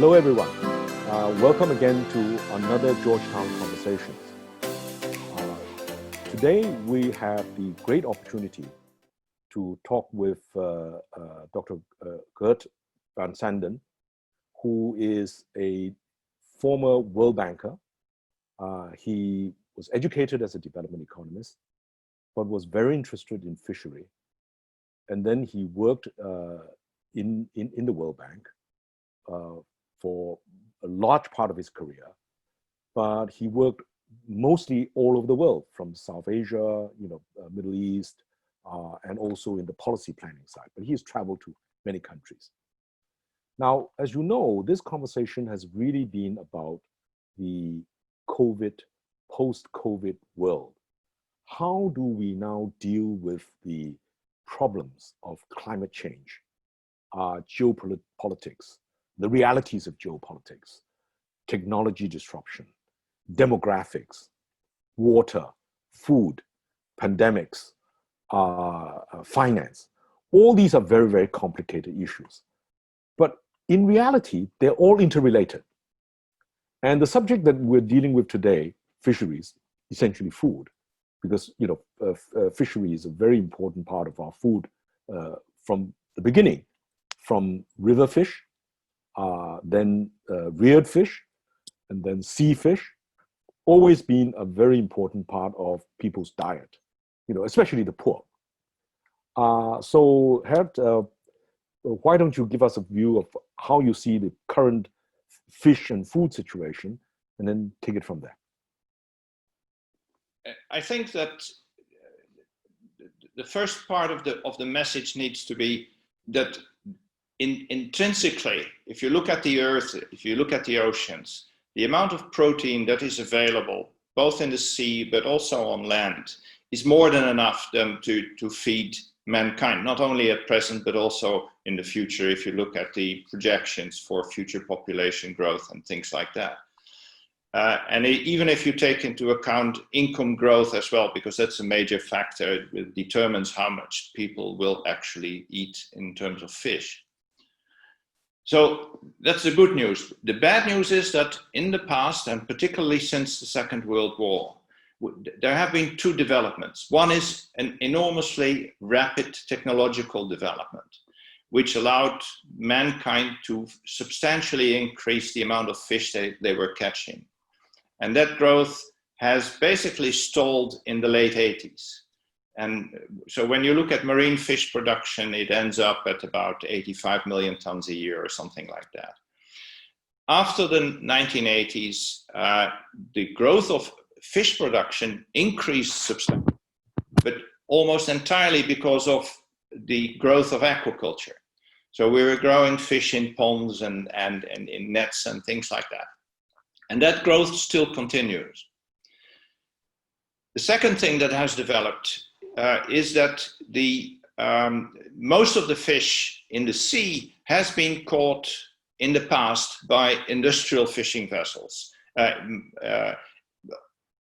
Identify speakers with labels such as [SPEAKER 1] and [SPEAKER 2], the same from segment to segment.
[SPEAKER 1] Hello, everyone. Welcome again to another Georgetown Conversations. Today, we have the great opportunity to talk with Dr. Gert van Santen, who is a former World Banker. He was educated as a development economist, but was very interested in fishery. And then he worked in the World Bank for a large part of his career, but he worked mostly all over the world, from South Asia, Middle East, and also in the policy planning side. But he has traveled to many countries. Now, as you know, this conversation has really been about the post-COVID world. How do we now deal with the problems of climate change, geopolitics, the realities of geopolitics, technology disruption, demographics, water, food, pandemics, finance? All these are very, very complicated issues. But in reality, they're all interrelated. And the subject that we're dealing with today, fisheries, essentially food, because fishery is a very important part of our food from the beginning, from river fish, then reared fish, and then sea fish, always been a very important part of people's diet, especially the poor. So Gert, why don't you give us a view of how you see the current fish and food situation, and then take it from there.
[SPEAKER 2] I think that the first part of the message needs to be that intrinsically, if you look at the earth, if you look at the oceans, the amount of protein that is available, both in the sea but also on land, is more than enough to feed mankind, not only at present, but also in the future, if you look at the projections for future population growth and things like that. And even if you take into account income growth as well, because that's a major factor, it determines how much people will actually eat in terms of fish. So that's the good news. The bad news is that in the past, and particularly since the Second World War, there have been two developments. One is an enormously rapid technological development, which allowed mankind to substantially increase the amount of fish they were catching. And that growth has basically stalled in the late 80s. And so when you look at marine fish production, it ends up at about 85 million tons a year or something like that. After the 1980s, the growth of fish production increased substantially, but almost entirely because of the growth of aquaculture. So we were growing fish in ponds and in nets and things like that. And that growth still continues. The second thing that has developed is that most of the fish in the sea has been caught in the past by industrial fishing vessels,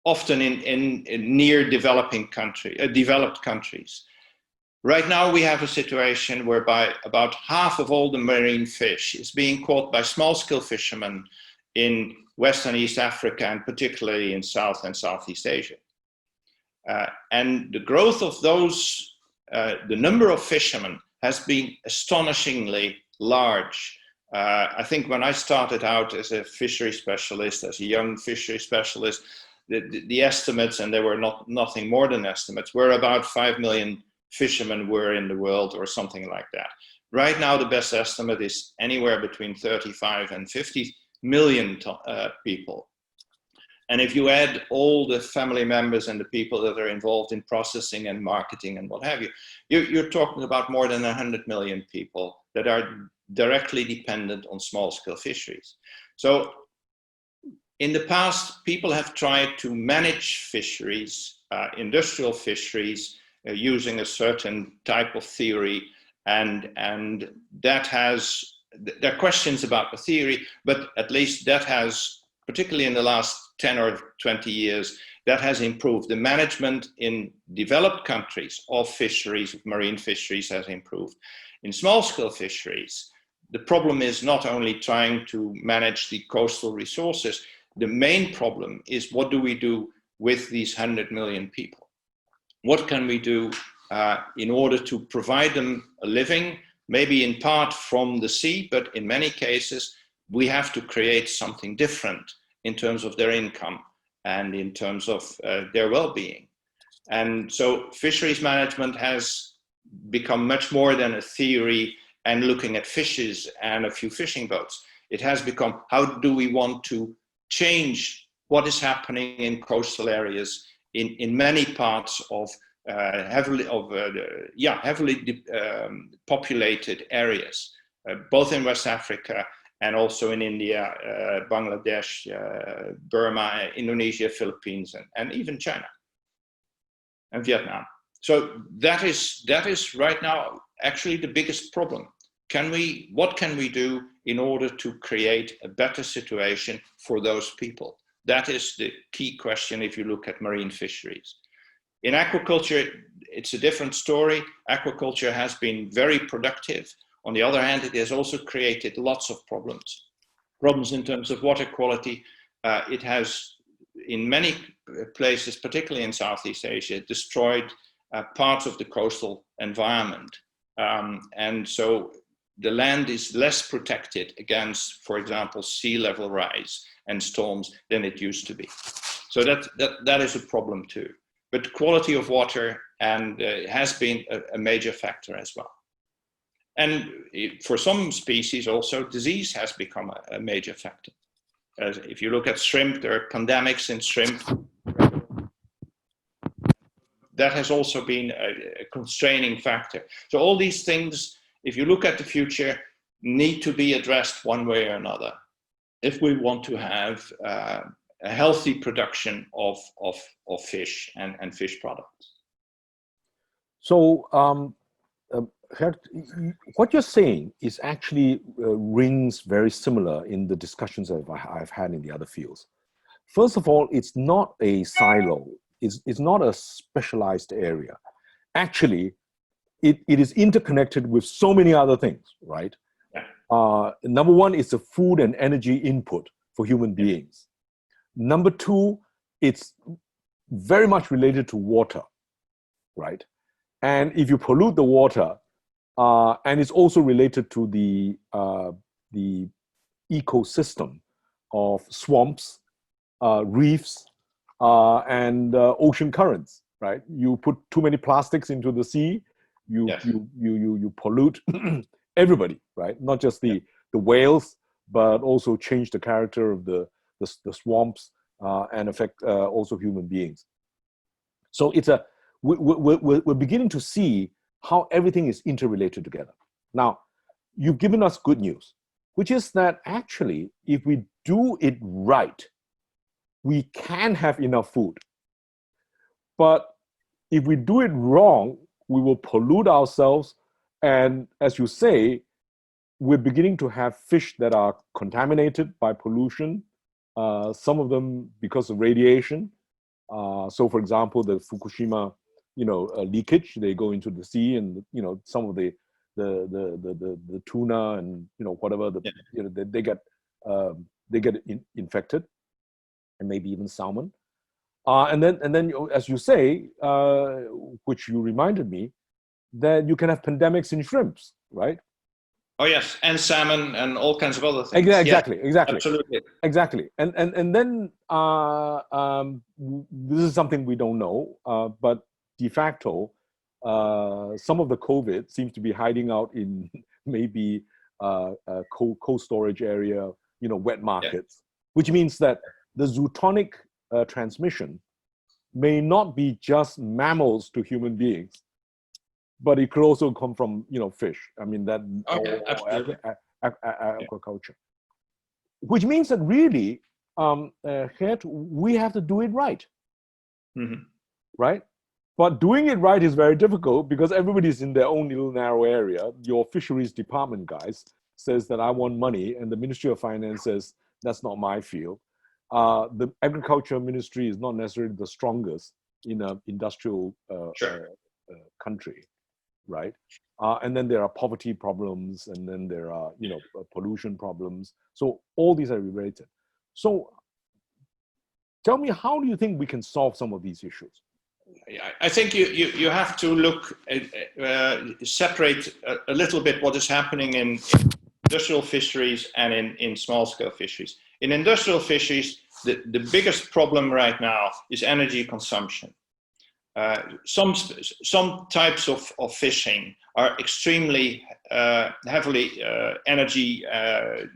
[SPEAKER 2] often in near developed countries. Right now we have a situation whereby about half of all the marine fish is being caught by small-scale fishermen in West and East Africa, and particularly in South and Southeast Asia. And the growth of those, the number of fishermen has been astonishingly large. I think when I started out as a fishery specialist, as a young fishery specialist, the estimates, and they were nothing more than estimates, were about 5 million fishermen were in the world or something like that. Right now, the best estimate is anywhere between 35 and 50 million people. And if you add all the family members and the people that are involved in processing and marketing and what have you, you're talking about more than 100 million people that are directly dependent on small-scale fisheries. So in the past, people have tried to manage fisheries, industrial fisheries, using a certain type of theory, and that has, there are questions about the theory, but at least that has, particularly in the last 10 or 20 years, that has improved. The management in developed countries of fisheries, of marine fisheries, has improved. In small-scale fisheries, the problem is not only trying to manage the coastal resources, the main problem is what do we do with these 100 million people? What can we do in order to provide them a living, maybe in part from the sea, but in many cases, we have to create something different in terms of their income and in terms of their well-being. And so fisheries management has become much more than a theory and looking at fishes and a few fishing boats. It has become, how do we want to change what is happening in coastal areas in many parts of heavily populated areas, both in West Africa and also in India, Bangladesh, Burma, Indonesia, Philippines, and even China and Vietnam. So that is right now actually the biggest problem. What can we do in order to create a better situation for those people? That is the key question if you look at marine fisheries. In aquaculture, it's a different story. Aquaculture has been very productive. On the other hand, it has also created lots of problems. Problems in terms of water quality. It has, in many places, particularly in Southeast Asia, destroyed parts of the coastal environment. And so the land is less protected against, for example, sea level rise and storms than it used to be. So that is a problem too. But quality of water has been a major factor as well. And for some species also, disease has become a major factor. As if you look at shrimp, there are pandemics in shrimp. That has also been a constraining factor. So all these things, if you look at the future, need to be addressed one way or another if we want to have a healthy production of fish and fish products.
[SPEAKER 1] So Gert, what you're saying is actually rings very similar in the discussions that I've had in the other fields. First of all, it's not a silo. It's not a specialized area. Actually, it is interconnected with so many other things, right? Yeah. Number one, it's a food and energy input for human beings. Number two, it's very much related to water, right? And if you pollute the water, and it's also related to the ecosystem of swamps, reefs, and ocean currents, right? You put too many plastics into the sea, you pollute everybody, right? Not just the whales, but also change the character of the swamps and affect also human beings. So it's we're beginning to see how everything is interrelated together. Now, you've given us good news, which is that actually, if we do it right, we can have enough food. But if we do it wrong, we will pollute ourselves. And as you say, we're beginning to have fish that are contaminated by pollution, some of them because of radiation. So for example, the Fukushima leakage, they go into the sea, and some of the tuna and whatever they get infected, and maybe even salmon. And then as you say, which you reminded me, that you can have pandemics in shrimps, right?
[SPEAKER 2] Oh yes, and salmon and all kinds of other things.
[SPEAKER 1] Exactly,
[SPEAKER 2] yes,
[SPEAKER 1] exactly,
[SPEAKER 2] absolutely,
[SPEAKER 1] exactly. And then this is something we don't know, but de facto, some of the COVID seems to be hiding out in maybe cold storage area, wet markets, which means that the zootonic transmission may not be just mammals to human beings, but it could also come from fish. I mean that aquaculture, which means that really, we have to do it right, right? But doing it right is very difficult because everybody's in their own little narrow area. Your fisheries department guys says that I want money, and the Ministry of Finance says that's not my field. The agriculture ministry is not necessarily the strongest in an industrial country. right? And then there are poverty problems, and then there are, pollution problems. So all these are related. So tell me, how do you think we can solve some of these issues?
[SPEAKER 2] I think you have to look separate a little bit what is happening in industrial fisheries and in small-scale fisheries. In industrial fisheries, the biggest problem right now is energy consumption. Some types of fishing are extremely heavily energy,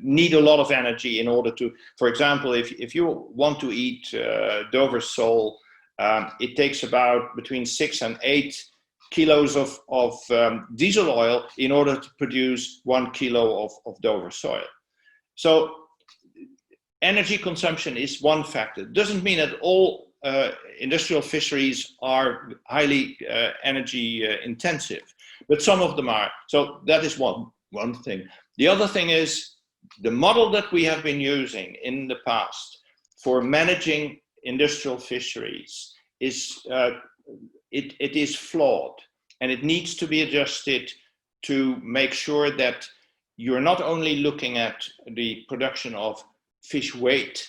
[SPEAKER 2] need a lot of energy in order to, for example, if you want to eat Dover sole, it takes about between 6 and 8 kilos of diesel oil in order to produce 1 kilo of Dover soil. So energy consumption is one factor. It doesn't mean that all industrial fisheries are highly energy intensive, but some of them are. So that is one thing. The other thing is the model that we have been using in the past for managing industrial fisheries is it is flawed, and it needs to be adjusted to make sure that you're not only looking at the production of fish weight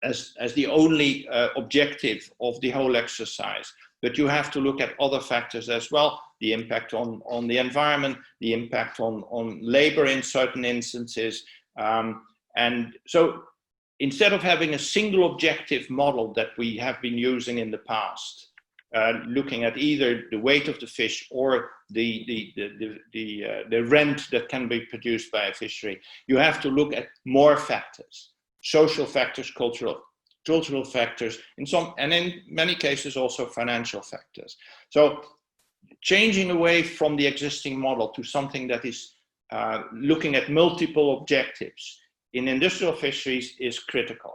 [SPEAKER 2] as the only objective of the whole exercise, but you have to look at other factors as well, the impact on the environment, the impact on labor in certain instances. And so instead of having a single objective model that we have been using in the past, looking at either the weight of the fish or the rent that can be produced by a fishery, you have to look at more factors. Social factors, cultural factors, and in many cases also financial factors. So changing away from the existing model to something that is looking at multiple objectives in industrial fisheries is critical.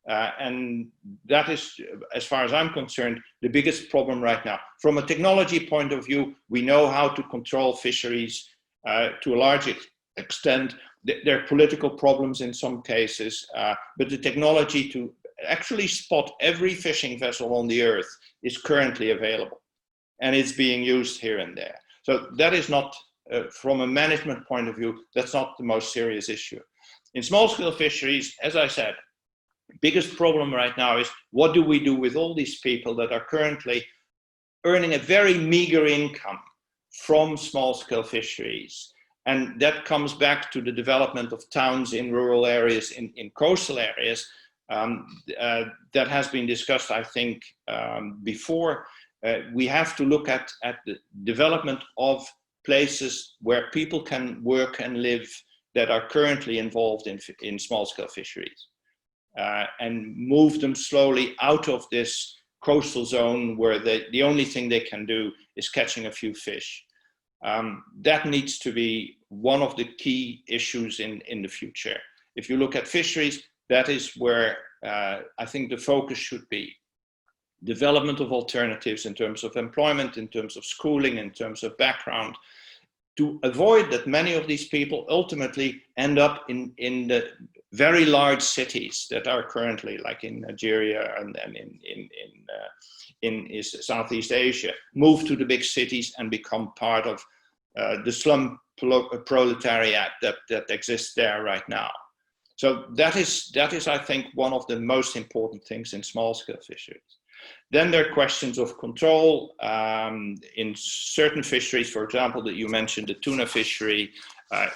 [SPEAKER 2] And that is, as far as I'm concerned, the biggest problem right now. From a technology point of view, we know how to control fisheries to a large extent. There are political problems in some cases, but the technology to actually spot every fishing vessel on the earth is currently available, and it's being used here and there. So that is not, from a management point of view, that's not the most serious issue. In small-scale fisheries, as I said, biggest problem right now is what do we do with all these people that are currently earning a very meager income from small-scale fisheries? And that comes back to the development of towns in rural areas, in coastal areas. That has been discussed, I think, before. We have to look at the development of places where people can work and live that are currently involved in small-scale fisheries, and move them slowly out of this coastal zone where the only thing they can do is catching a few fish. That needs to be one of the key issues in the future. If you look at fisheries, that is where I think the focus should be. Development of alternatives in terms of employment, in terms of schooling, in terms of background, to avoid that many of these people ultimately end up in the very large cities that are currently, like in Nigeria and in Southeast Asia, move to the big cities and become part of the slum proletariat that exists there right now. So that is, I think, one of the most important things in small-scale fisheries. Then there are questions of control. In certain fisheries, for example, that you mentioned, the tuna fishery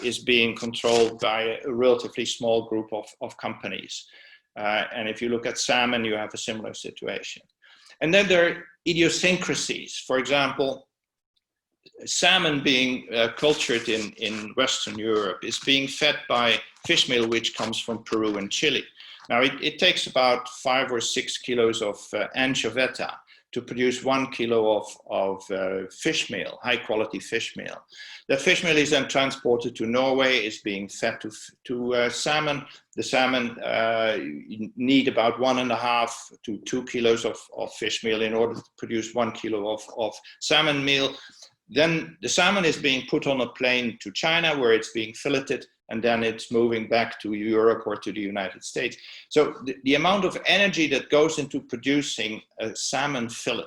[SPEAKER 2] is being controlled by a relatively small group of companies. And if you look at salmon, you have a similar situation. And then there are idiosyncrasies. For example, salmon being cultured in Western Europe is being fed by fish meal, which comes from Peru and Chile. Now, it takes about 5 or 6 kilos of anchoveta to produce 1 kilo of fish meal, high quality fish meal. That fish meal is then transported to Norway, is being fed to salmon. The salmon need about 1.5 to 2 kilos of fish meal in order to produce 1 kilo of salmon meal. Then the salmon is being put on a plane to China, where it's being filleted, and then it's moving back to Europe or to the United States. So the amount of energy that goes into producing a salmon fillet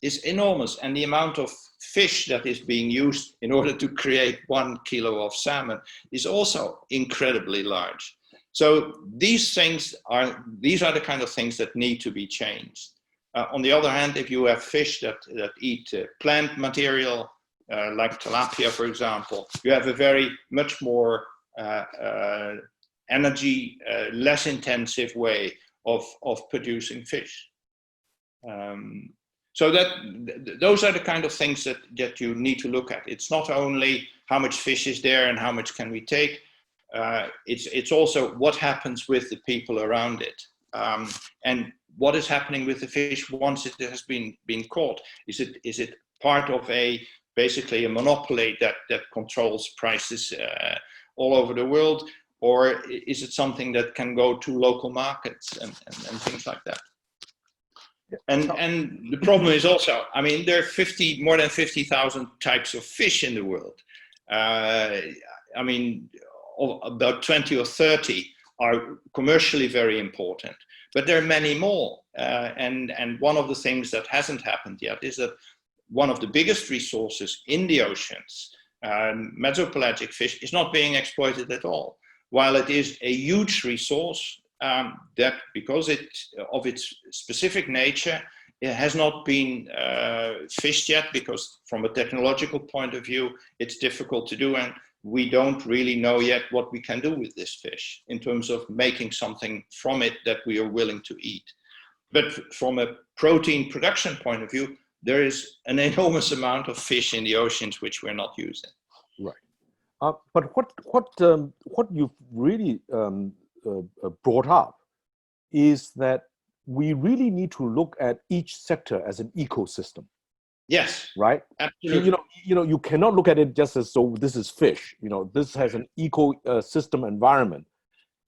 [SPEAKER 2] is enormous, and the amount of fish that is being used in order to create 1 kilo of salmon is also incredibly large. So these are the kind of things that need to be changed. On the other hand, if you have fish that eat plant material, like tilapia, for example, you have a very much more energy, less intensive way of producing fish. So those are the kind of things that you need to look at. It's not only how much fish is there and how much can we take. It's also what happens with the people around it, and what is happening with the fish once it has been caught. Is it part of basically a monopoly that controls prices all over the world, or is it something that can go to local markets and things like that? And the problem is also, I mean, there are more than 50,000 types of fish in the world. I mean, about 20 or 30 are commercially very important, but there are many more. And one of the things that hasn't happened yet is that one of the biggest resources in the oceans, mesopelagic fish, is not being exploited at all. While it is a huge resource, that because of its specific nature, it has not been fished yet, because from a technological point of view, it's difficult to do, and we don't really know yet what we can do with this fish in terms of making something from it that we are willing to eat. But from a protein production point of view, there is an enormous amount of fish in the oceans which we're not using.
[SPEAKER 1] Right. But what you've really brought up is that we really need to look at each sector as an ecosystem.
[SPEAKER 2] Yes.
[SPEAKER 1] Right.
[SPEAKER 2] Absolutely.
[SPEAKER 1] You cannot look at it just as so this is fish. This has an ecosystem environment,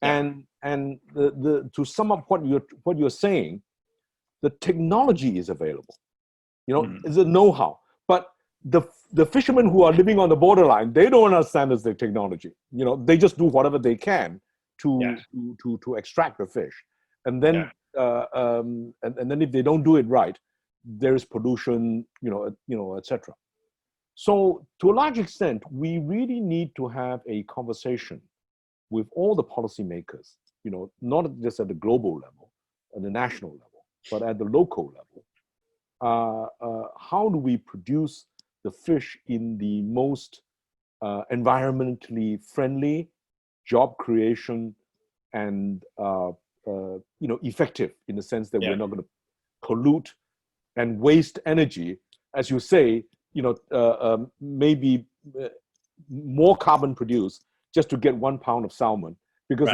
[SPEAKER 2] Yeah.
[SPEAKER 1] and to sum up what you're saying, the technology is available. Is a know-how, but the fishermen who are living on the borderline, they don't understand this technology. They just do whatever they can to extract the fish, and then and then if they don't do it right, there is pollution, etc. So to a large extent, we really need to have a conversation with all the policymakers, not just at the global level, at the national level, but at the local level. How do we produce the fish in the most environmentally friendly, job creation, and effective, in the sense that we're not going to pollute and waste energy, as you say, maybe more carbon produced just to get 1 pound of salmon, because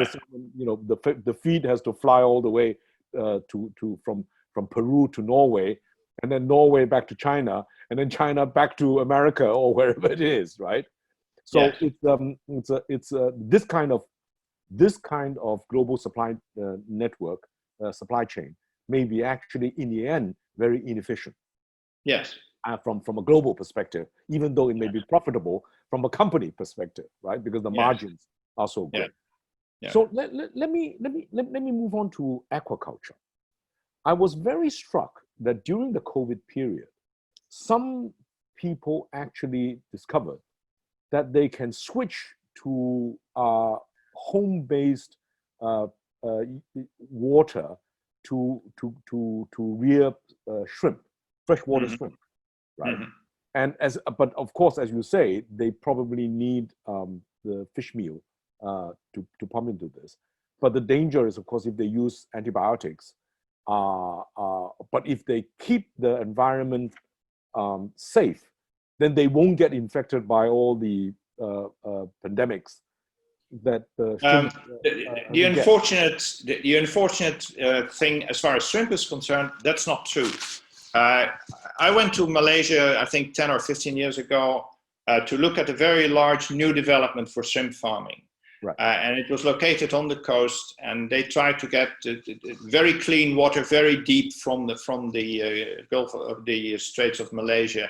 [SPEAKER 1] the feed has to fly all the way from Peru to Norway, and then Norway back to China, and then China back to America or wherever it is, right? So it's this kind of global supply network, supply chain, may be actually in the end very inefficient.
[SPEAKER 2] Yes.
[SPEAKER 1] From a global perspective, even though it may be profitable from a company perspective, right? Because the margins are so great.
[SPEAKER 2] Yeah.
[SPEAKER 1] So let me move on to aquaculture. I was very struck that during the COVID period, some people actually discovered that they can switch to home-based water to rear shrimp, freshwater shrimp, right? But of course, as you say, they probably need the fish meal to pump into this. But the danger is, of course, if they use antibiotics. But if they keep the environment safe, then they won't get infected by all the pandemics that
[SPEAKER 2] the unfortunate thing as far as shrimp is concerned, that's not true. I went to Malaysia, I think 10 or 15 years ago, to look at a very large new development for shrimp farming.
[SPEAKER 1] Right.
[SPEAKER 2] And it was located on the coast, and they tried to get very clean water, very deep from the Gulf of the Straits of Malaysia.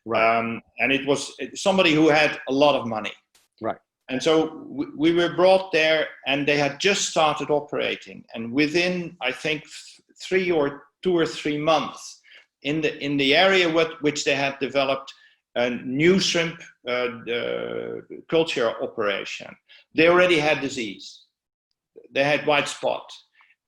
[SPEAKER 1] Right.
[SPEAKER 2] And it was somebody who had a lot of money.
[SPEAKER 1] Right.
[SPEAKER 2] And so we were brought there, and they had just started operating. And within, I think, 2 or 3 months, in the area which they had developed, a new shrimp culture operation, they already had disease. They had white spot.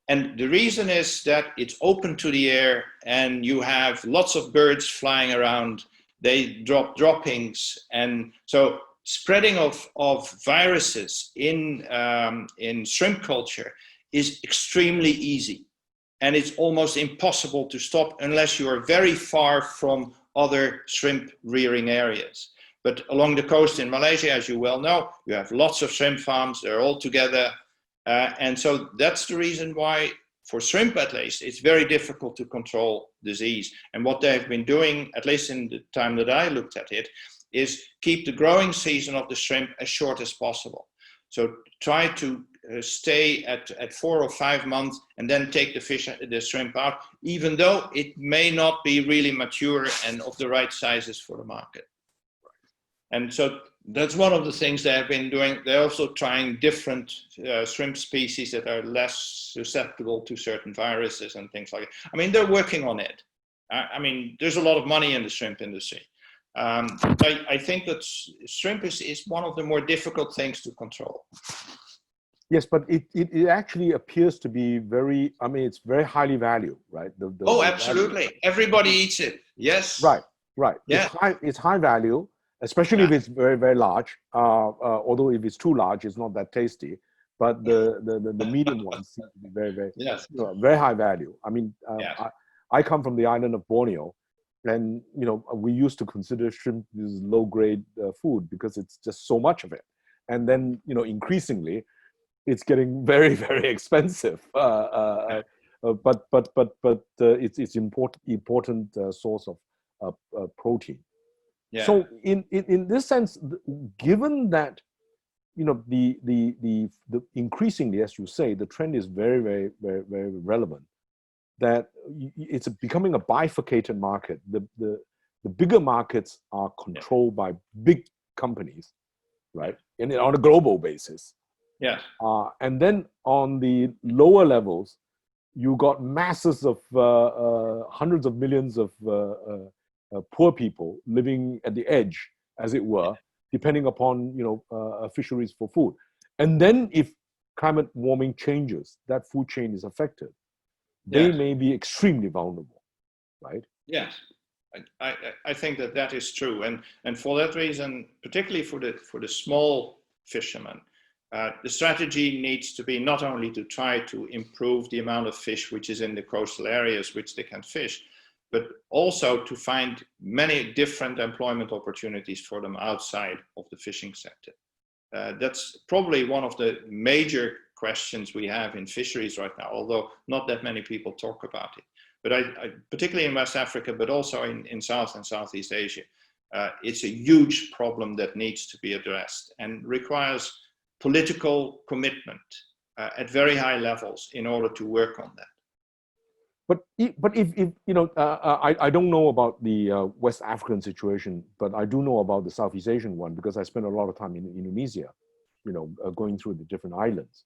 [SPEAKER 2] And the reason is that it's open to the air and you have lots of birds flying around. They drop droppings. And so spreading of viruses in shrimp culture is extremely easy. And it's almost impossible to stop unless you are very far from other shrimp rearing areas. But along the coast in Malaysia, as you well know, you have lots of shrimp farms. They're all together. And so that's the reason why, for shrimp at least, it's very difficult to control disease. And what they've been doing, at least in the time that I looked at it, is keep the growing season of the shrimp as short as possible. So try to stay at 4 or 5 months and then take the shrimp out, even though it may not be really mature and of the right sizes for the market. And so that's one of the things they have been doing. They're also trying different shrimp species that are less susceptible to certain viruses and things like that. I mean, they're working on it. I mean, there's a lot of money in the shrimp industry. I think that shrimp is one of the more difficult things to control.
[SPEAKER 1] Yes, but it actually appears to be very, I mean, it's very highly valued, right?
[SPEAKER 2] Oh, absolutely. Value. Everybody eats it. Yes.
[SPEAKER 1] Right, right.
[SPEAKER 2] Yeah.
[SPEAKER 1] It's high value, especially if it's very, very large. Although if it's too large, it's not that tasty. But the medium ones seem to be very, very,
[SPEAKER 2] yes.
[SPEAKER 1] Very high value. I mean, I come from the island of Borneo, and we used to consider shrimp as low-grade food because it's just so much of it. And then increasingly, it's getting very, very expensive. But it's important source of protein. Yeah. So in this sense, given that the increasingly, as you say, the trend is very, very, very, very relevant, that it's becoming a bifurcated market. The bigger markets are controlled by big companies, right? And on a global basis.
[SPEAKER 2] Yeah.
[SPEAKER 1] And then on the lower levels, you got masses of hundreds of millions of poor people living at the edge, as it were, depending upon fisheries for food. And then if climate warming changes, that food chain is affected. They may be extremely vulnerable, right?
[SPEAKER 2] Yes, I think that is true, and for that reason, particularly for the small fishermen, the strategy needs to be not only to try to improve the amount of fish which is in the coastal areas which they can fish, but also to find many different employment opportunities for them outside of the fishing sector. That's probably one of the major questions we have in fisheries right now, although not that many people talk about it. But particularly in West Africa, but also in South and Southeast Asia, it's a huge problem that needs to be addressed and requires political commitment at very high levels in order to work on that.
[SPEAKER 1] But if I don't know about the West African situation, but I do know about the Southeast Asian one because I spent a lot of time in Indonesia, going through the different islands.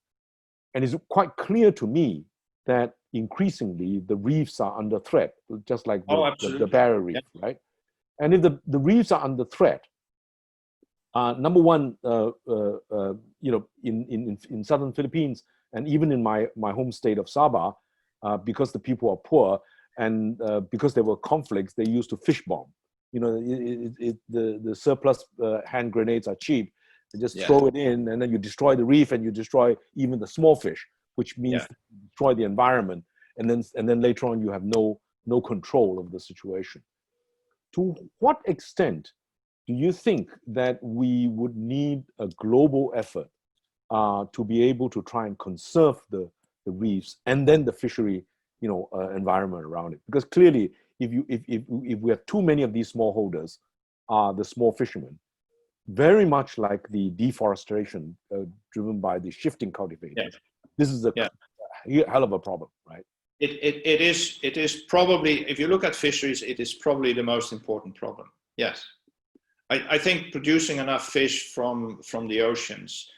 [SPEAKER 1] And it's quite clear to me that increasingly the reefs are under threat, just like the barrier reef, right? And if the reefs are under threat, number one, in southern Philippines and even in my home state of Sabah, because the people are poor and because there were conflicts, they used to fish bomb. The surplus hand grenades are cheap. They just throw it in, and then you destroy the reef, and you destroy even the small fish, which means you destroy the environment, and then later on you have no control of the situation. To what extent do you think that we would need a global effort to be able to try and conserve the reefs and then the fishery, environment around it? Because clearly, if we have too many of these smallholders, the small fishermen, very much like the deforestation driven by the shifting cultivators, this is a hell of a problem, right?
[SPEAKER 2] It is probably, if you look at fisheries, it is probably the most important problem. Yes, I think producing enough fish from the oceans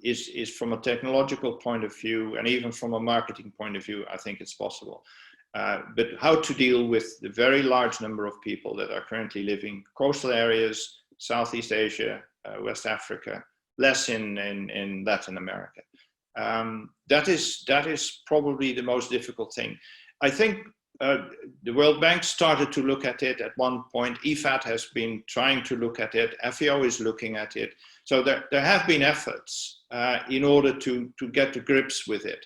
[SPEAKER 2] is from a technological point of view and even from a marketing point of view, I think it's possible. But how to deal with the very large number of people that are currently living coastal areas, Southeast Asia, West Africa, less in Latin America. That is probably the most difficult thing. I think the World Bank started to look at it at one point. IFAD has been trying to look at it. FAO is looking at it. So there have been efforts in order to get to grips with it.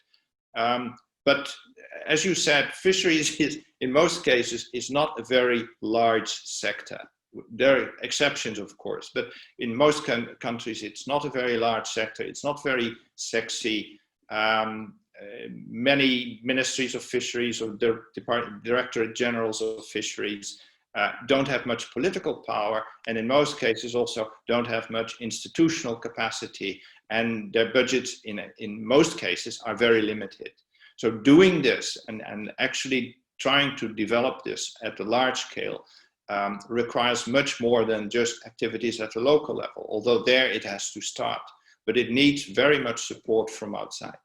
[SPEAKER 2] But as you said, fisheries is, in most cases, is not a very large sector. There are exceptions, of course, but in most countries, it's not a very large sector. It's not very sexy. Many ministries of fisheries or directorate generals of fisheries don't have much political power, and in most cases also don't have much institutional capacity, and their budgets in most cases are very limited. So doing this and actually trying to develop this at a large scale requires much more than just activities at a local level, although there it has to start, but it needs very much support from outside.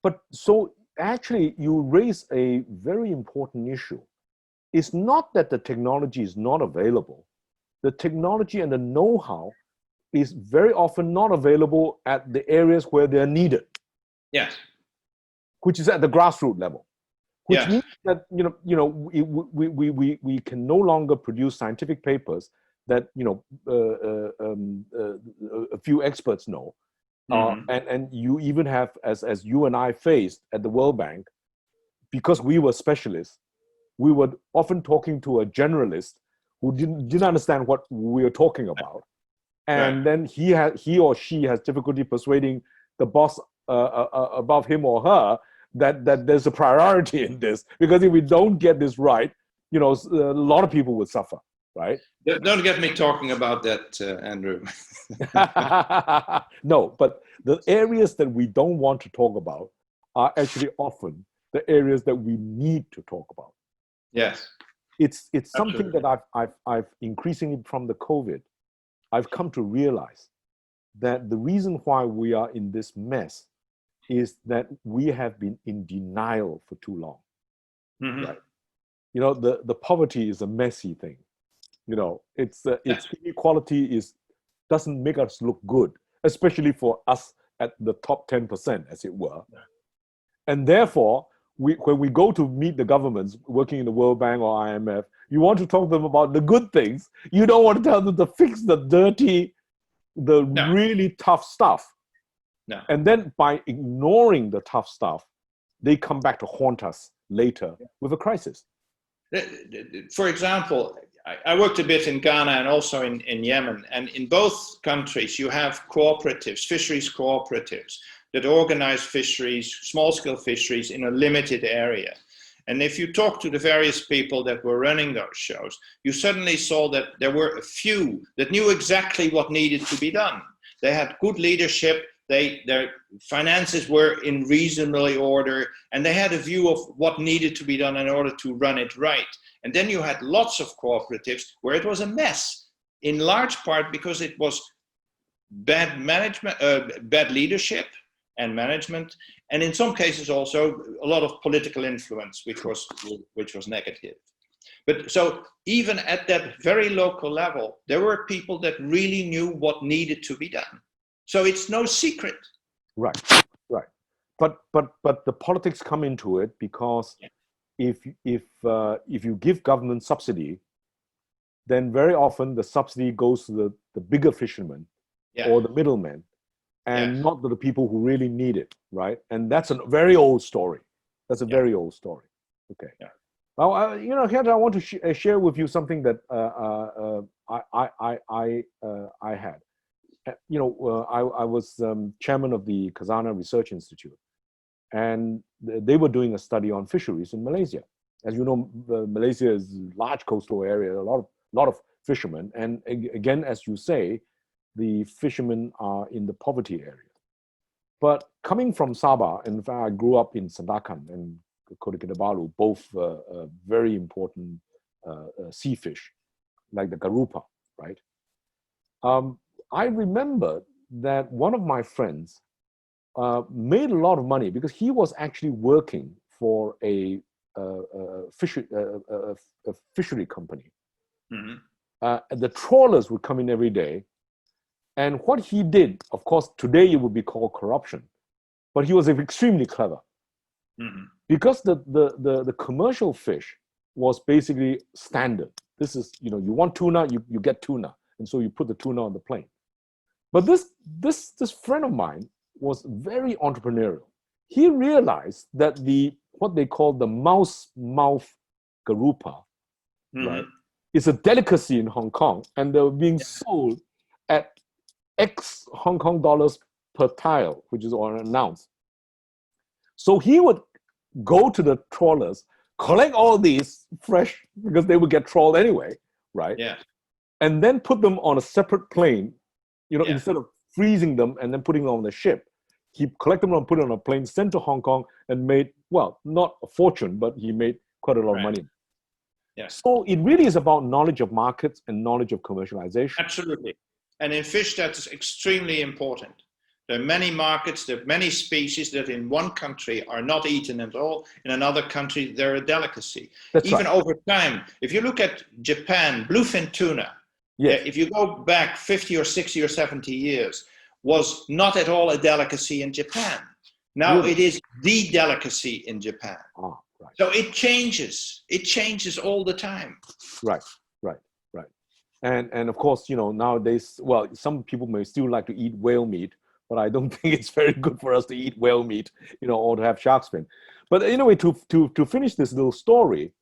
[SPEAKER 1] But so actually you raise a very important issue. It's not that the technology is not available. The technology and the know-how is very often not available at the areas where they're needed.
[SPEAKER 2] Yes.
[SPEAKER 1] Which is at the grassroots level. Which
[SPEAKER 2] Yes.
[SPEAKER 1] means that we can no longer produce scientific papers that a few experts know. And you even have, as you and I faced at the World Bank, because we were specialists, we were often talking to a generalist who didn't understand what we were talking about. And then he or she has difficulty persuading the boss above him or her that there's a priority in this, because if we don't get this right, a lot of people will suffer, right?
[SPEAKER 2] Don't get me talking about that, Andrew.
[SPEAKER 1] No, but the areas that we don't want to talk about are actually often the areas that we need to talk about.
[SPEAKER 2] Yes,
[SPEAKER 1] it's something that I've increasingly from the COVID, I've come to realize that the reason why we are in this mess is that we have been in denial for too long. Right? The poverty is a messy thing. It's inequality doesn't make us look good, especially for us at the top 10%, as it were. And therefore, when we go to meet the governments working in the World Bank or IMF, you want to talk to them about the good things. You don't want to tell them to fix the dirty, really tough stuff.
[SPEAKER 2] No.
[SPEAKER 1] And then by ignoring the tough stuff, they come back to haunt us later with a crisis.
[SPEAKER 2] For example, I worked a bit in Ghana and also in Yemen, and in both countries you have cooperatives, fisheries cooperatives, that organize fisheries, small-scale fisheries in a limited area. And if you talk to the various people that were running those shows, you suddenly saw that there were a few that knew exactly what needed to be done. They had good leadership, their finances were in reasonably order, and they had a view of what needed to be done in order to run it right. And then you had lots of cooperatives where it was a mess, in large part because it was bad management, bad leadership and management, and in some cases also a lot of political influence, which was negative. But so even at that very local level, there were people that really knew what needed to be done. So it's no secret.
[SPEAKER 1] Right. But the politics come into it, because if you give government subsidy, then very often the subsidy goes to the bigger fishermen or the middlemen, and not to the people who really need it, right? And that's a very old story. That's a very old story. Okay.
[SPEAKER 2] Yeah.
[SPEAKER 1] Now, Gert, I want to share with you something that I had. I was chairman of the Khazanah Research Institute, and they were doing a study on fisheries in Malaysia. As you know, Malaysia is a large coastal area, a lot of fishermen, and again, as you say, the fishermen are in the poverty area. But coming from Sabah, in fact, I grew up in Sandakan and Kota Kinabalu, both very important sea fish, like the garupa, right? I remember that one of my friends made a lot of money because he was actually working for a fishery company. The trawlers would come in every day, and what he did, of course, today it would be called corruption, but he was extremely clever. Because the commercial fish was basically standard. This is, you want tuna, you get tuna, and so you put the tuna on the plane. But this friend of mine was very entrepreneurial. He realized that what they call the mouse mouth garupa, right, is a delicacy in Hong Kong, and they were being sold at X Hong Kong dollars per tile, which is on an ounce. So he would go to the trawlers, collect all these fresh, because they would get trawled anyway, right?
[SPEAKER 2] Yeah.
[SPEAKER 1] And then put them on a separate plane, instead of freezing them and then putting them on the ship. He collected them and put it on a plane, sent to Hong Kong, and made, well, not a fortune, but he made quite a lot of money.
[SPEAKER 2] Yes.
[SPEAKER 1] So it really is about knowledge of markets and knowledge of commercialization.
[SPEAKER 2] Absolutely. And in fish, that is extremely important. There are many markets, there are many species that in one country are not eaten at all. In another country, they're a delicacy. Even over time, if you look at Japan, bluefin tuna, if you go back 50 or 60 or 70 years, was not at all a delicacy in Japan. Now it is the delicacy in Japan. So it changes. It changes all the time.
[SPEAKER 1] Right. And of course, nowadays, well, some people may still like to eat whale meat, but I don't think it's very good for us to eat whale meat, or to have shark's fin. But anyway, to finish this little story,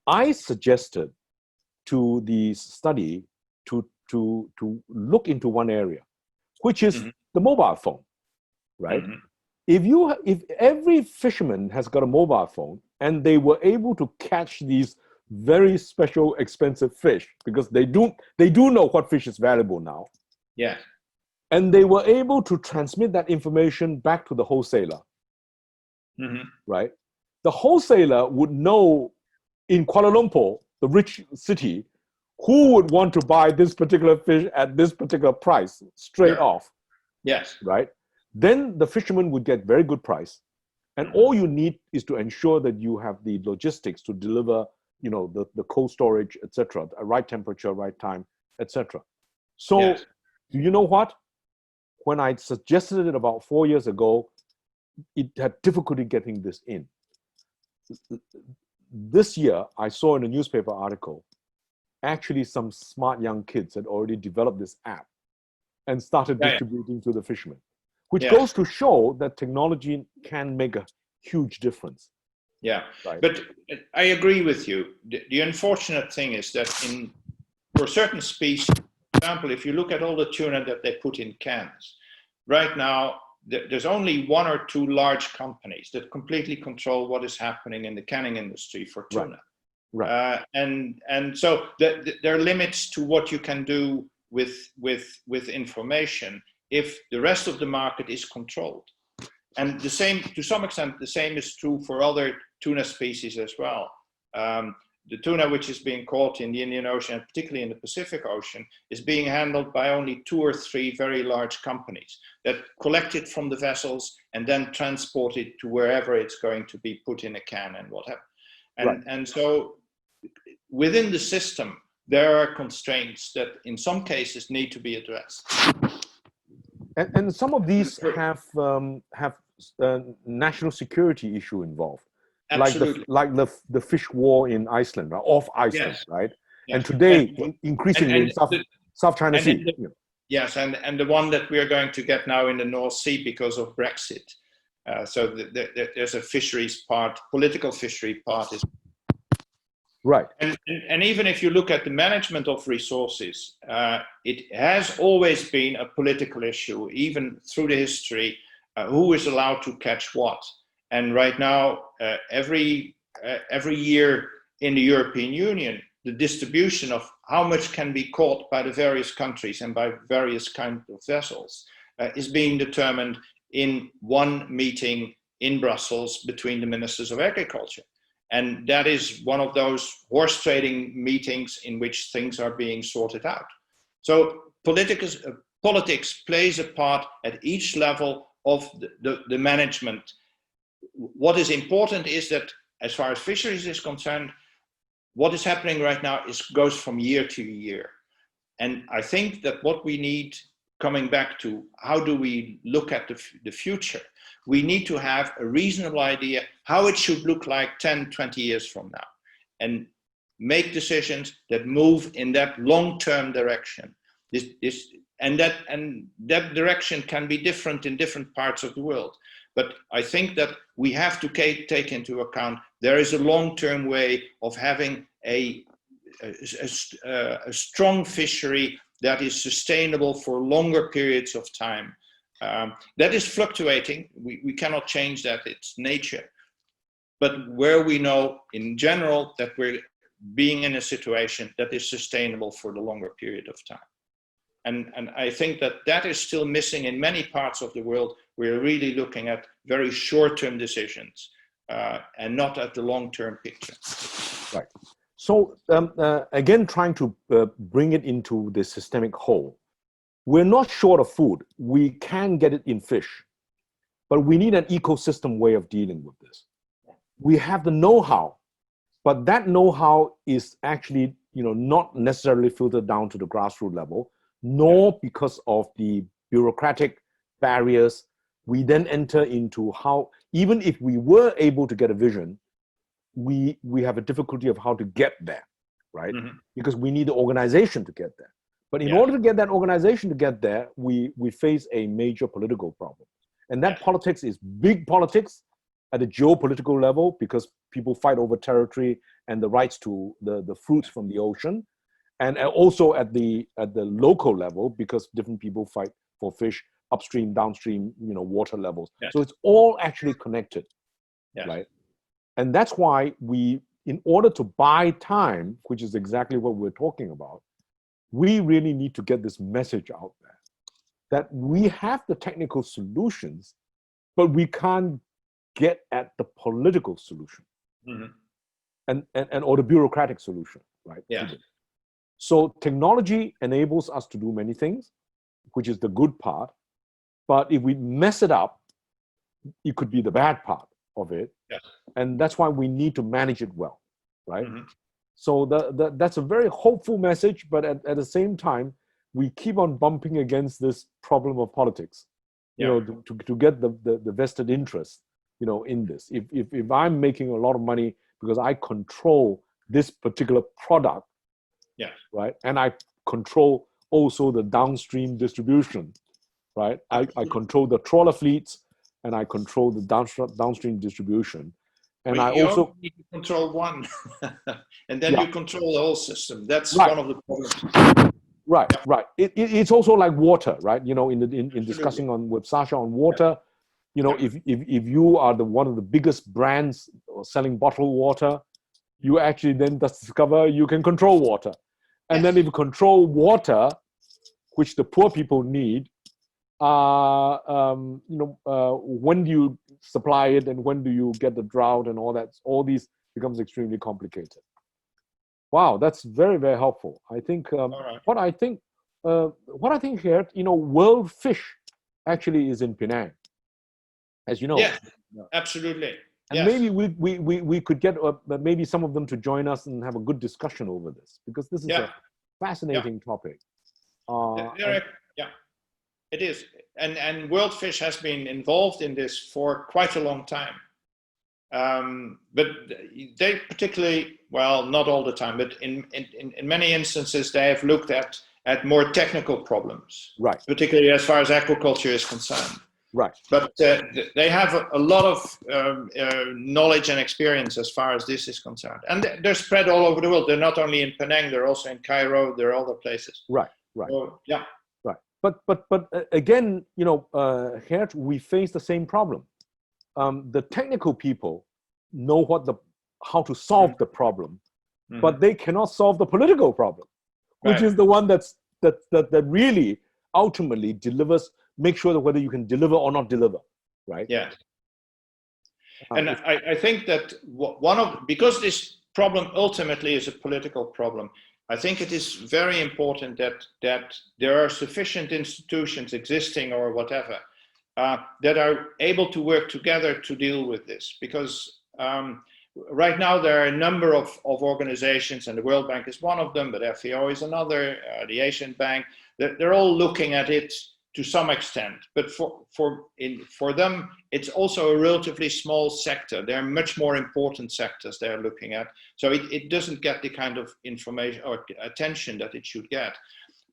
[SPEAKER 1] I suggested to the study to look into one area, which is the mobile phone, right? If every fisherman has got a mobile phone and they were able to catch these very special, expensive fish, because they do know what fish is valuable now.
[SPEAKER 2] Yeah.
[SPEAKER 1] And they were able to transmit that information back to the wholesaler, right? The wholesaler would know in Kuala Lumpur, the rich city, who would want to buy this particular fish at this particular price straight off.
[SPEAKER 2] Yes.
[SPEAKER 1] Right? Then the fisherman would get very good price. And all you need is to ensure that you have the logistics to deliver, the cold storage, etc., right temperature, right time, etc. So, do you know what? When I suggested it about 4 years ago, it had difficulty getting this in. This year, I saw in a newspaper article, actually some smart young kids had already developed this app and started distributing to the fishermen, which goes to show that technology can make a huge difference.
[SPEAKER 2] Yeah,
[SPEAKER 1] right.
[SPEAKER 2] But I agree with you. The unfortunate thing is that for certain species, for example, if you look at all the tuna that they put in cans, right now, there's only one or two large companies that completely control what is happening in the canning industry for tuna.
[SPEAKER 1] Right.
[SPEAKER 2] And so there are limits to what you can do with information if the rest of the market is controlled. And the same, to some extent, the same is true for other tuna species as well. The tuna which is being caught in the Indian Ocean, and particularly in the Pacific Ocean, is being handled by only 2 or 3 very large companies that collect it from the vessels and then transport it to wherever it's going to be put in a can and whatever. And so within the system, there are constraints that in some cases need to be addressed.
[SPEAKER 1] And some of these have national security issue involved.
[SPEAKER 2] Absolutely.
[SPEAKER 1] Like the fish war in Iceland, off Iceland, right?
[SPEAKER 2] Yes.
[SPEAKER 1] And today, increasingly in South China Sea.
[SPEAKER 2] Yes, and the one that we are going to get now in the North Sea because of Brexit. So there's a fisheries part, political fishery part.
[SPEAKER 1] Right.
[SPEAKER 2] And even if you look at the management of resources, it has always been a political issue, even through the history, who is allowed to catch what. And right now, every year in the European Union, the distribution of how much can be caught by the various countries and by various kinds of vessels is being determined in one meeting in Brussels between the ministers of agriculture. And that is one of those horse trading meetings in which things are being sorted out. So politics plays a part at each level of the management what is important is that as far as fisheries is concerned, what is happening right now goes from year to year. And I think that what we need, coming back to how do we look at the future, we need to have a reasonable idea how it should look like 10, 20 years from now, and make decisions that move in that long-term direction. And that direction can be different in different parts of the world. But I think that we have to take into account there is a long-term way of having a strong fishery that is sustainable for longer periods of time. That is fluctuating. We cannot change that. It's nature. But where we know in general that we're being in a situation that is sustainable for the longer period of time. And I think that is still missing in many parts of the world. We're really looking at very short-term decisions and not at the long-term picture.
[SPEAKER 1] Right. So again, trying to bring it into the systemic whole. We're not short of food. We can get it in fish, but we need an ecosystem way of dealing with this. We have the know-how, but that know-how is actually, not necessarily filtered down to the grassroots level, nor because of the bureaucratic barriers. We then enter into how, even if we were able to get a vision, we have a difficulty of how to get there, right? Mm-hmm. Because we need the organization to get there. But in order to get that organization to get there, we face a major political problem. And that politics is big politics at the geopolitical level, because people fight over territory and the rights to the fruits from the ocean. And also at the local level, because different people fight for fish upstream, downstream, water levels. Yes. So it's all actually connected, right? And that's why in order to buy time, which is exactly what we're talking about, we really need to get this message out there that we have the technical solutions, but we can't get at the political solution, mm-hmm. and or the bureaucratic solution, right? Yeah. So technology enables us to do many things, which is the good part. But if we mess it up, it could be the bad part of it. Yes. And that's why we need to manage it well, right? Mm-hmm. So that's a very hopeful message, but at the same time, we keep on bumping against this problem of politics, to get the vested interest, in this. If I'm making a lot of money because I control this particular product, right, and I control also the downstream distribution, right? I control the trawler fleets and I control the downstream distribution. And I also
[SPEAKER 2] need to control one, and then you control the whole system. That's one of the problems.
[SPEAKER 1] Right, right. It's also like water, right? In discussing with Sasha on water, if you are one of the biggest brands selling bottled water, you actually then discover you can control water. And then if you control water, which the poor people need, when do you supply it and when do you get the drought and all that? All these becomes extremely complicated. Wow, that's very, very helpful. I think what I think here, world fish actually is in Penang, as you know.
[SPEAKER 2] Yeah, absolutely.
[SPEAKER 1] And maybe we could get maybe some of them to join us and have a good discussion over this, because this is a fascinating topic.
[SPEAKER 2] It is, and World Fish has been involved in this for quite a long time. But they particularly, well, not all the time, but in many instances, they have looked at more technical problems,
[SPEAKER 1] right?
[SPEAKER 2] Particularly as far as aquaculture is concerned,
[SPEAKER 1] right?
[SPEAKER 2] But they have a lot of knowledge and experience as far as this is concerned, and they're spread all over the world. They're not only in Penang; they're also in Cairo. There are other places.
[SPEAKER 1] Right. Right.
[SPEAKER 2] So,
[SPEAKER 1] right. But again, here we face the same problem. The technical people know how to solve the problem, mm-hmm. but they cannot solve the political problem, which is the one that really ultimately make sure that whether you can deliver or not deliver, right?
[SPEAKER 2] Yeah. And I think that because this problem ultimately is a political problem, I think it is very important that there are sufficient institutions existing or whatever that are able to work together to deal with this. Because right now there are a number of organizations, and the World Bank is one of them, but FAO is another, the Asian Bank. They're all looking at it to some extent, but for them, it's also a relatively small sector. There are much more important sectors they're looking at. So it doesn't get the kind of information or attention that it should get.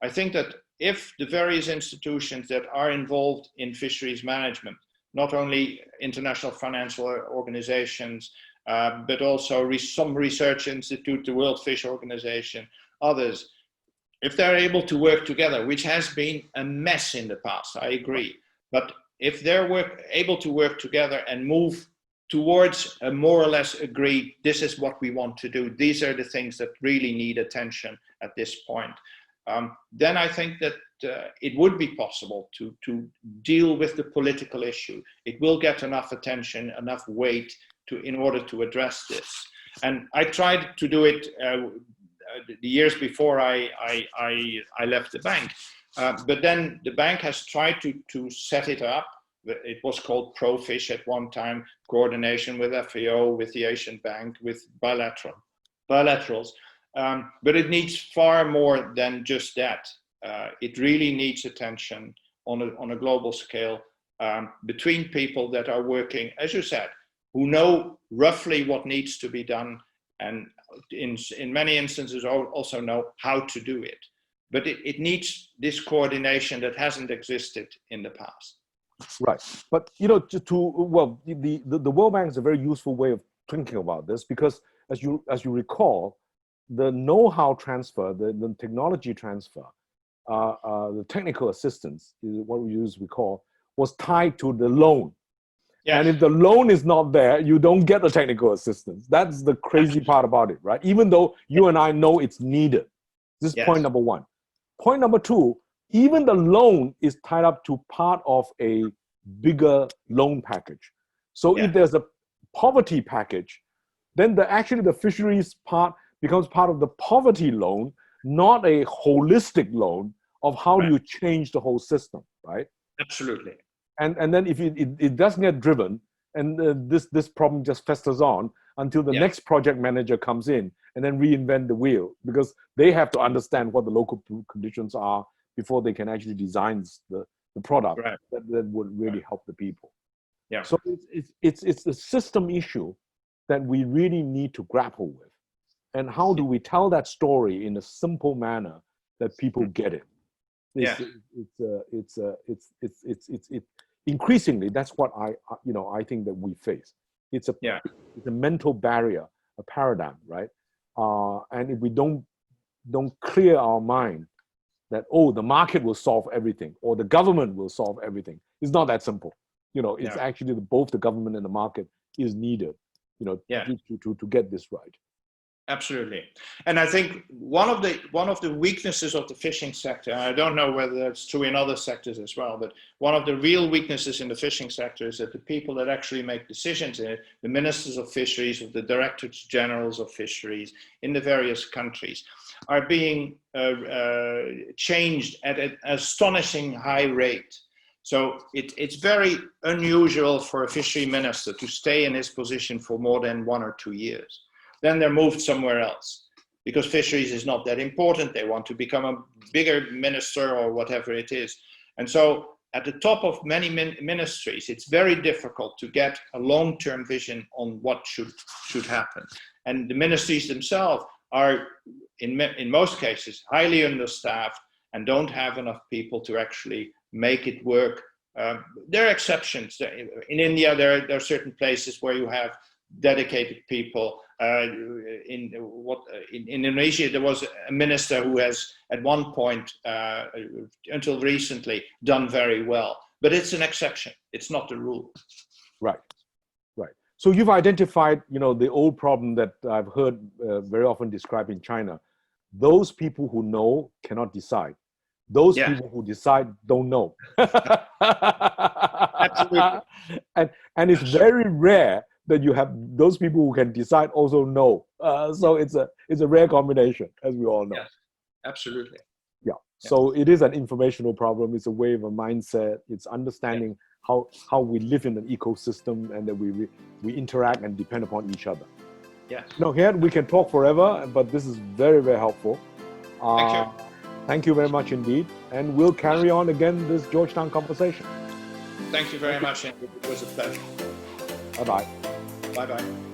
[SPEAKER 2] I think that if the various institutions that are involved in fisheries management, not only international financial organizations, but also some research institute, the World Fish Organization, others, if they're able to work together, which has been a mess in the past, I agree. But if they're able to work together and move towards a more or less agreed, this is what we want to do, these are the things that really need attention at this point, then I think that it would be possible to deal with the political issue. It will get enough attention, enough weight in order to address this. And I tried to do it the years before I left the bank. But then the bank has tried to set it up. It was called ProFish at one time, coordination with FAO, with the Asian Bank, with bilaterals. But it needs far more than just that. It really needs attention on a global scale between people that are working, as you said, who know roughly what needs to be done, and in many instances also know how to do it. But it needs this coordination that hasn't existed in the past.
[SPEAKER 1] Right, but you know, the World Bank is a very useful way of thinking about this, because as you recall, the know-how transfer, the technology transfer, the technical assistance is what we call, was tied to the loan. Yes. And if the loan is not there, you don't get the technical assistance. That's the crazy part about it, right? Even though you and I know it's needed. This is point number one. Point number two, even the loan is tied up to part of a bigger loan package. So if there's a poverty package, then actually the fisheries part becomes part of the poverty loan, not a holistic loan of how do you change the whole system, right?
[SPEAKER 2] Absolutely.
[SPEAKER 1] And then if it doesn't get driven, and this problem just festers on until the next project manager comes in and then reinvent the wheel, because they have to understand what the local conditions are before they can actually design the product that would really help the people.
[SPEAKER 2] Yeah.
[SPEAKER 1] So it's a system issue that we really need to grapple with. And how do we tell that story in a simple manner that people get it? Increasingly, that's what I think that we face. It's a mental barrier, a paradigm, right? And if we don't clear our mind that, oh, the market will solve everything or the government will solve everything, it's not that simple. It's actually both the government and the market is needed, to get this right.
[SPEAKER 2] Absolutely. And I think one of the weaknesses of the fishing sector, and I don't know whether that's true in other sectors as well, but one of the real weaknesses in the fishing sector is that the people that actually make decisions in it, the ministers of fisheries, the directors generals of fisheries in the various countries, are being changed at an astonishing high rate. So it's very unusual for a fishery minister to stay in his position for more than 1 or 2 years. Then they're moved somewhere else because fisheries is not that important. They want to become a bigger minister or whatever it is. And so at the top of many ministries, it's very difficult to get a long-term vision on what should happen. And the ministries themselves are, in most cases, highly understaffed and don't have enough people to actually make it work. There are exceptions. In India, there are certain places where you have dedicated people. In Indonesia, there was a minister who has, at one point, until recently, done very well. But it's an exception. It's not the rule.
[SPEAKER 1] Right. So you've identified, the old problem that I've heard very often described in China. Those people who know cannot decide. Those people who decide don't know.
[SPEAKER 2] Absolutely.
[SPEAKER 1] And it's very rare that you have those people who can decide also know. So it's a rare combination, as we all know.
[SPEAKER 2] Yes, absolutely.
[SPEAKER 1] Yeah. So it is an informational problem. It's a way of a mindset. It's understanding how we live in an ecosystem and that we interact and depend upon each other.
[SPEAKER 2] Yes.
[SPEAKER 1] No, here we can talk forever, but this is very, very helpful.
[SPEAKER 2] Thank you.
[SPEAKER 1] Thank you very much indeed. And we'll carry on again this Georgetown conversation.
[SPEAKER 2] Thank you very much, Andy. It was a pleasure.
[SPEAKER 1] Bye-bye.
[SPEAKER 2] Bye-bye.